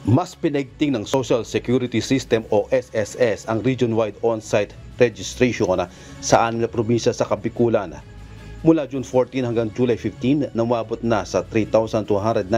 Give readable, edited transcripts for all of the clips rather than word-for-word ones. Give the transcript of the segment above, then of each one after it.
Mas pinaigting ng Social Security System o SSS ang region-wide on-site registration sa 6 na probinsya sa Kabikulan. Mula June 14 hanggang July 15, namabot na sa 3,297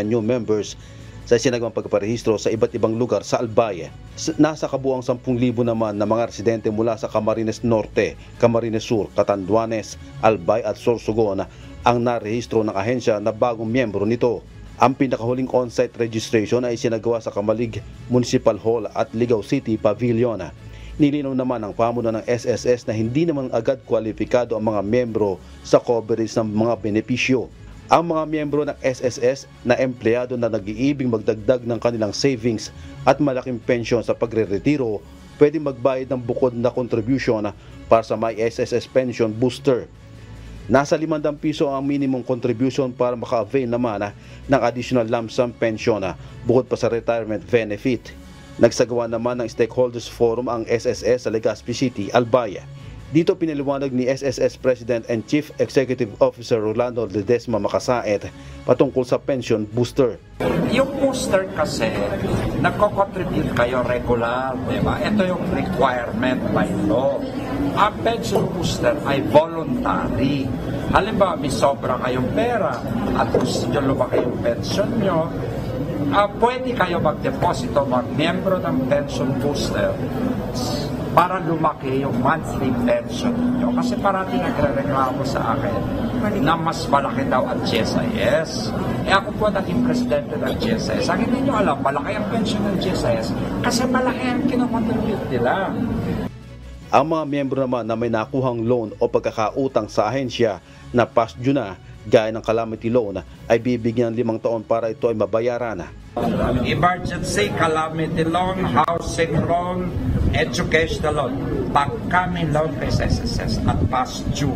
new members sa sinagawang pagparehistro sa iba't ibang lugar sa Albay. Nasa kabuang 10,000 naman na mga residente mula sa Camarines Norte, Camarines Sur, Catanduanes, Albay at Sorsogon ang narehistro ng ahensya na bagong miyembro nito. Ang pinakahuling on-site registration ay sinagawa sa Kamalig Municipal Hall at Ligaw City Pavilion. Nilinaw naman ng pamunuan ng SSS na hindi naman agad kwalipikado ang mga miyembro sa coverage ng mga benepisyo. Ang mga miyembro ng SSS na empleyado na nag-iibig magdagdag ng kanilang savings at malaking pensyon sa pagre-retiro, pwede magbayad ng bukod na contribution para sa My SSS Pension Booster. Nasa 500 piso ang minimum contribution para maka-avail naman ng additional lump sum pension bukod pa sa retirement benefit. Nagsagawa naman ng Stakeholders Forum ang SSS sa Legazpi City, Albay. Dito pinaliwanag ni SSS President and Chief Executive Officer Rolando Ledesma Macasaet patungkol sa pension booster. Yung booster kasi, nagko-contribute kayo regular, di ba? Ito yung requirement by law. Ang pension booster ay voluntary. Halimbawa, may sobra kayong pera at gusto nyo lumaki yung pension nyo, pwede kayo mag-deposito, mag-membro ng pension booster para lumaki yung monthly pension nyo. Kasi parati nagre-reklamo sa akin na mas malaki daw ang GSIS. Ako po naging presidente ng GSIS. Ang hindi nyo alam, malaki ang pension ng GSIS kasi malaki ang kinocontribute nila. Ang mga miyembro naman na may nakuhang loan o pagkakautang sa ahensya na past due na, gaya ng calamity loan, ay bibigyan ng 5 taon para ito ay mabayaran. Emergency, calamity loan, housing loan, educational loan. Pagka may loan kay sa SSS at past due,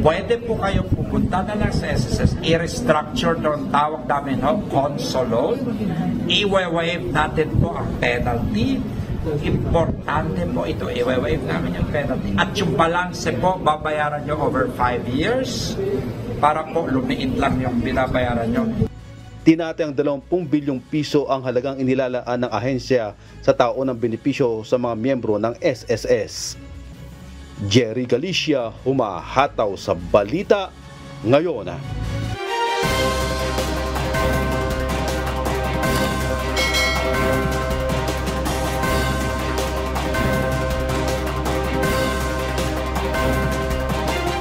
pwede po kayong pupunta na lang sa SSS, i-restructure doon, tawag namin console loan, i-waive natin po ang penalty. Importante po ito, i-waive namin yung penalty. At yung balance po, babayaran nyo over 5 years para po lumiit lang yung binabayaran nyo. Tinatayang 20 bilyong piso ang halagang inilalaan ng ahensya sa taon ng benepisyo sa mga miyembro ng SSS. Jerry Galicia, humahataw sa balita ngayon.